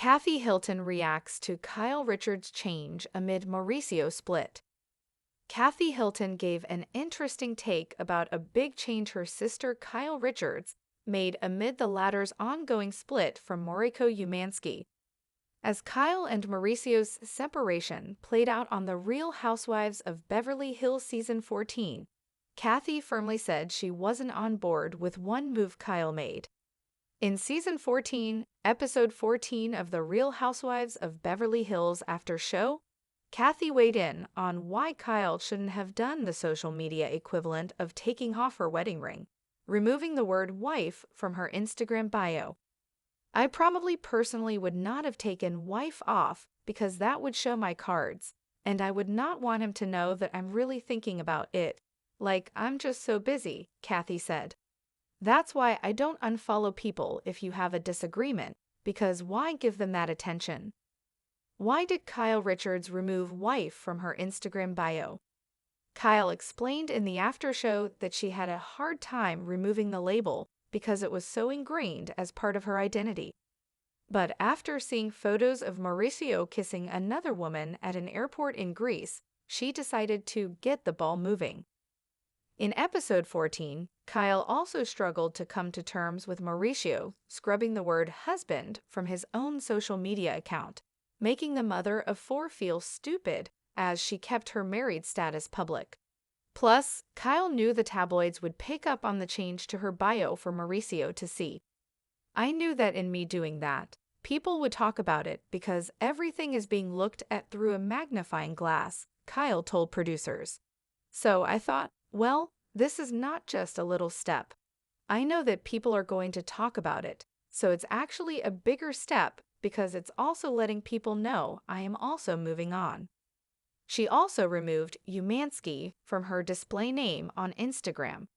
Kathy Hilton reacts to Kyle Richards' change amid Mauricio split. Kathy Hilton gave an interesting take about a big change her sister Kyle Richards made amid the latter's ongoing split from Mauricio Umansky. As Kyle and Mauricio's separation played out on The Real Housewives of Beverly Hills Season 14, Kathy firmly said she wasn't on board with one move Kyle made. In Season 14, Episode 14 of The Real Housewives of Beverly Hills After Show, Kathy weighed in on why Kyle shouldn't have done the social media equivalent of taking off her wedding ring, removing the word wife from her Instagram bio. "I probably personally would not have taken wife off because that would show my cards, and I would not want him to know that I'm really thinking about it. Like, I'm just so busy," Kathy said. "That's why I don't unfollow people if you have a disagreement, because why give them that attention?" Why did Kyle Richards remove wife from her Instagram bio? Kyle explained in the after show that she had a hard time removing the label because it was so ingrained as part of her identity. But after seeing photos of Mauricio kissing another woman at an airport in Greece, she decided to get the ball moving. In episode 14, Kyle also struggled to come to terms with Mauricio scrubbing the word husband from his own social media account, making the mother of four feel stupid as she kept her married status public. Plus, Kyle knew the tabloids would pick up on the change to her bio for Mauricio to see. "I knew that in me doing that, people would talk about it because everything is being looked at through a magnifying glass," Kyle told producers. "So I thought, well, this is not just a little step. I know that people are going to talk about it, so it's actually a bigger step because it's also letting people know I am also moving on." She also removed Umansky from her display name on Instagram.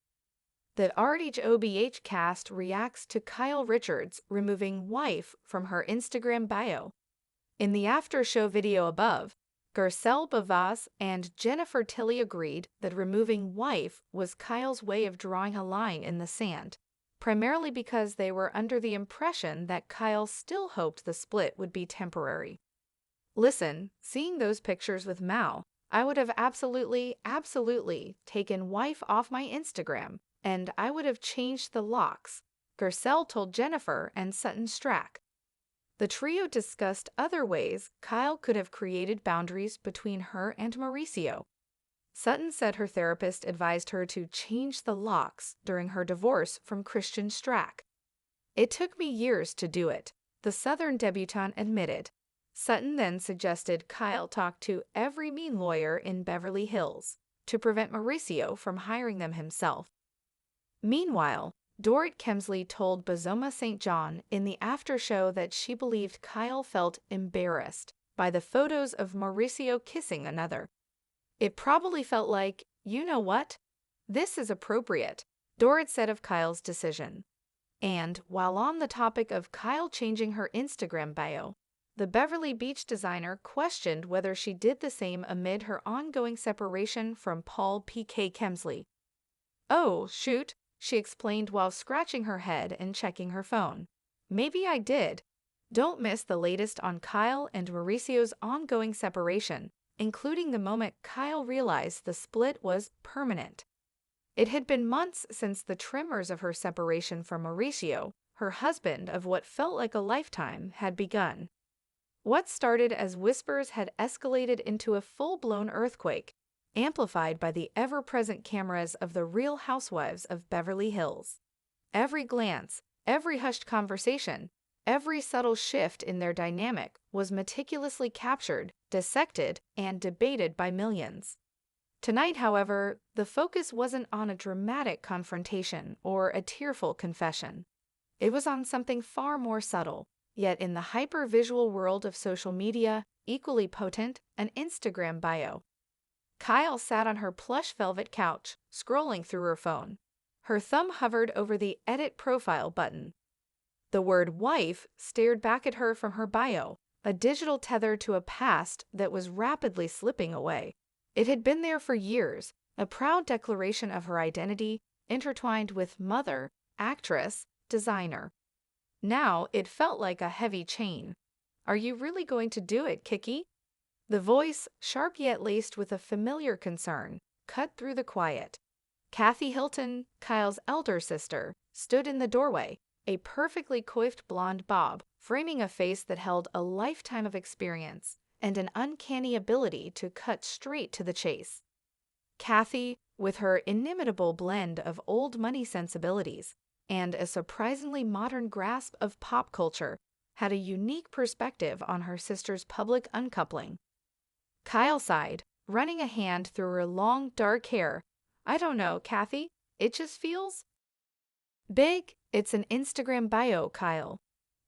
The RHOBH cast reacts to Kyle Richards removing wife from her Instagram bio. In the after-show video above, Garcelle Bavaz and Jennifer Tilly agreed that removing wife was Kyle's way of drawing a line in the sand, primarily because they were under the impression that Kyle still hoped the split would be temporary. "Listen, seeing those pictures with Mao, I would have absolutely taken wife off my Instagram, and I would have changed the locks," Garcelle told Jennifer and Sutton Strack. The trio discussed other ways Kyle could have created boundaries between her and Mauricio. Sutton said her therapist advised her to change the locks during her divorce from Christian Strack. "It took me years to do it," the Southern debutante admitted. Sutton then suggested Kyle talk to every mean lawyer in Beverly Hills to prevent Mauricio from hiring them himself. Meanwhile, Dorit Kemsley told Bozoma St. John in the after show that she believed Kyle felt embarrassed by the photos of Mauricio kissing another. "It probably felt like, you know what? This is appropriate," Dorit said of Kyle's decision. And while on the topic of Kyle changing her Instagram bio, the Beverly Beach designer questioned whether she did the same amid her ongoing separation from Paul P.K. Kemsley. "Oh, shoot," she explained while scratching her head and checking her phone. "Maybe I did." Don't miss the latest on Kyle and Mauricio's ongoing separation, including the moment Kyle realized the split was permanent. It had been months since the tremors of her separation from Mauricio, her husband of what felt like a lifetime, had begun. What started as whispers had escalated into a full-blown earthquake, amplified by the ever-present cameras of the Real Housewives of Beverly Hills. Every glance, every hushed conversation, every subtle shift in their dynamic was meticulously captured, dissected, and debated by millions. Tonight, however, the focus wasn't on a dramatic confrontation or a tearful confession. It was on something far more subtle, yet in the hyper-visual world of social media, equally potent, an Instagram bio. Kyle sat on her plush velvet couch, scrolling through her phone. Her thumb hovered over the Edit Profile button. The word wife stared back at her from her bio, a digital tether to a past that was rapidly slipping away. It had been there for years, a proud declaration of her identity, intertwined with mother, actress, designer. Now it felt like a heavy chain. Are you really going to do it, Kiki? The voice, sharp yet laced with a familiar concern, cut through the quiet. Kathy Hilton, Kyle's elder sister, stood in the doorway, a perfectly coiffed blonde bob, framing a face that held a lifetime of experience and an uncanny ability to cut straight to the chase. Kathy, with her inimitable blend of old money sensibilities and a surprisingly modern grasp of pop culture, had a unique perspective on her sister's public uncoupling. Kyle sighed, running a hand through her long, dark hair. I don't know, Kathy. It just feels big. It's an Instagram bio, Kyle.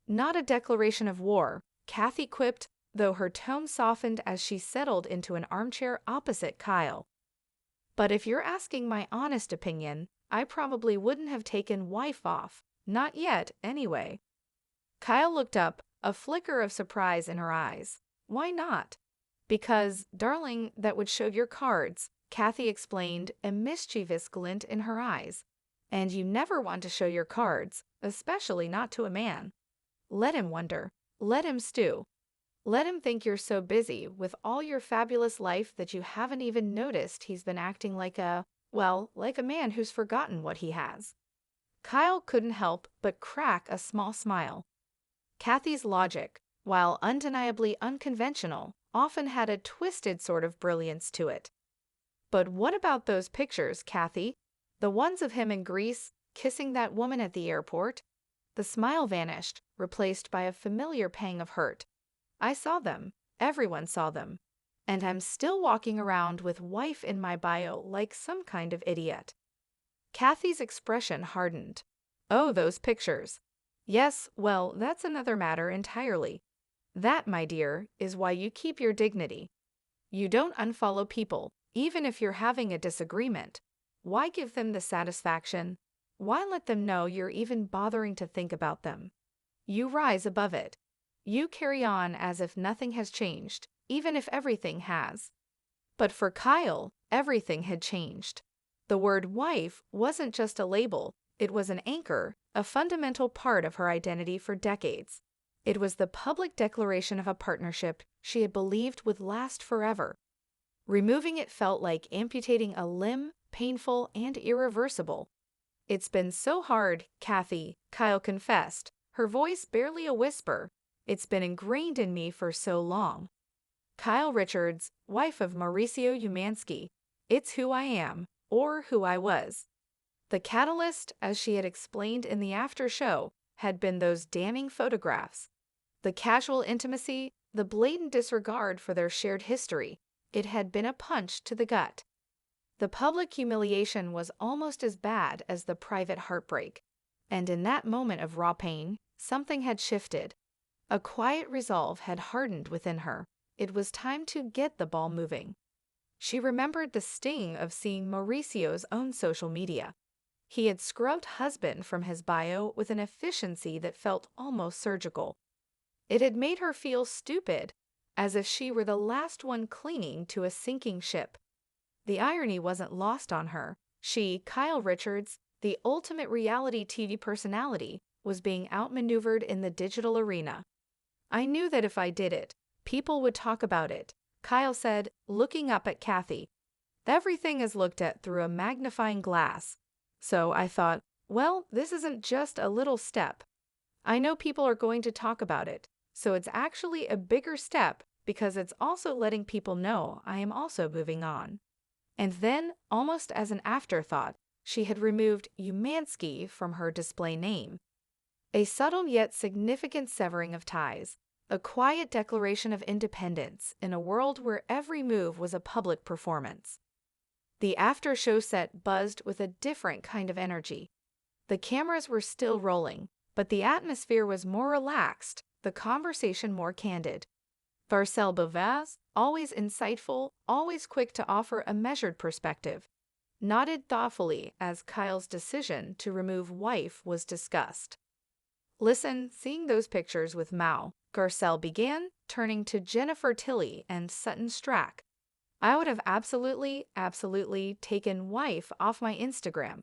Not a declaration of war, Kathy quipped, though her tone softened as she settled into an armchair opposite Kyle. But if you're asking my honest opinion, I probably wouldn't have taken wife off. Not yet, anyway. Kyle looked up, a flicker of surprise in her eyes. Why not? Because, darling, that would show your cards, Kathy explained, a mischievous glint in her eyes. And you never want to show your cards, especially not to a man. Let him wonder. Let him stew. Let him think you're so busy with all your fabulous life that you haven't even noticed he's been acting like like a man who's forgotten what he has. Kyle couldn't help but crack a small smile. Kathy's logic, while undeniably unconventional, often had a twisted sort of brilliance to it. But what about those pictures, Kathy? The ones of him in Greece, kissing that woman at the airport? The smile vanished, replaced by a familiar pang of hurt. I saw them. Everyone saw them. And I'm still walking around with wife in my bio like some kind of idiot. Kathy's expression hardened. Oh, those pictures. Yes, well, that's another matter entirely. That, my dear, is why you keep your dignity. You don't unfollow people, even if you're having a disagreement. Why give them the satisfaction? Why let them know you're even bothering to think about them? You rise above it. You carry on as if nothing has changed, even if everything has. But for Kyle, everything had changed. The word wife wasn't just a label, it was an anchor, a fundamental part of her identity for decades. It was the public declaration of a partnership she had believed would last forever. Removing it felt like amputating a limb, painful and irreversible. It's been so hard, Kathy, Kyle confessed, her voice barely a whisper. It's been ingrained in me for so long. Kyle Richards, wife of Mauricio Umansky. It's who I am, or who I was. The catalyst, as she had explained in the after show, had been those damning photographs. The casual intimacy, the blatant disregard for their shared history. It had been a punch to the gut. The public humiliation was almost as bad as the private heartbreak. And in that moment of raw pain, something had shifted. A quiet resolve had hardened within her. It was time to get the ball moving. She remembered the sting of seeing Mauricio's own social media. He had scrubbed husband from his bio with an efficiency that felt almost surgical. It had made her feel stupid, as if she were the last one clinging to a sinking ship. The irony wasn't lost on her. She, Kyle Richards, the ultimate reality TV personality, was being outmaneuvered in the digital arena. I knew that if I did it, people would talk about it, Kyle said, looking up at Kathy. Everything is looked at through a magnifying glass. So I thought, well, this isn't just a little step. I know people are going to talk about it, so it's actually a bigger step because it's also letting people know I am also moving on. And then, almost as an afterthought, she had removed Umansky from her display name. A subtle yet significant severing of ties, a quiet declaration of independence in a world where every move was a public performance. The after-show set buzzed with a different kind of energy. The cameras were still rolling, but the atmosphere was more relaxed, the conversation more candid. Marcel Bavaz, always insightful, always quick to offer a measured perspective, nodded thoughtfully as Kyle's decision to remove wife was discussed. Listen, seeing those pictures with Mao, Garcelle began, turning to Jennifer Tilly and Sutton Strack. I would have absolutely taken wife off my Instagram,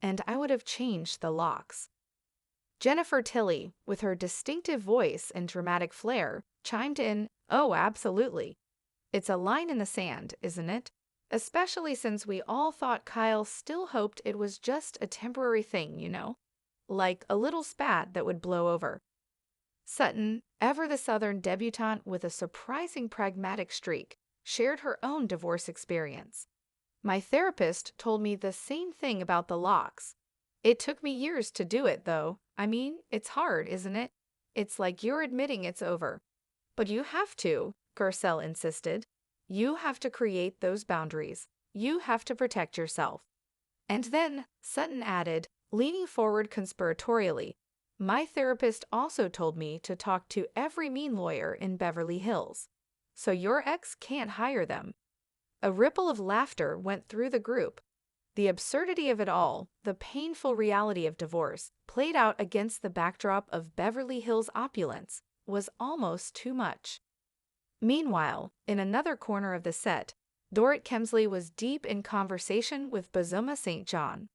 and I would have changed the locks. Jennifer Tilly, with her distinctive voice and dramatic flair, chimed in, "Oh, absolutely. It's a line in the sand, isn't it? Especially since we all thought Kyle still hoped it was just a temporary thing, like a little spat that would blow over." Sutton, ever the Southern debutante with a surprising pragmatic streak, shared her own divorce experience. "My therapist told me the same thing about the locks. It took me years to do it, though. I mean, it's hard, isn't it? It's like you're admitting it's over." "But you have to," Garcelle insisted. "You have to create those boundaries. You have to protect yourself." And then, Sutton added, leaning forward conspiratorially, "My therapist also told me to talk to every mean lawyer in Beverly Hills. So your ex can't hire them." A ripple of laughter went through the group. The absurdity of it all, the painful reality of divorce, played out against the backdrop of Beverly Hills opulence, was almost too much. Meanwhile, in another corner of the set, Dorrit Kemsley was deep in conversation with Bazoma St. John.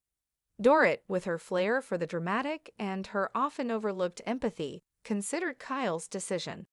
Dorrit, with her flair for the dramatic and her often overlooked empathy, considered Kyle's decision.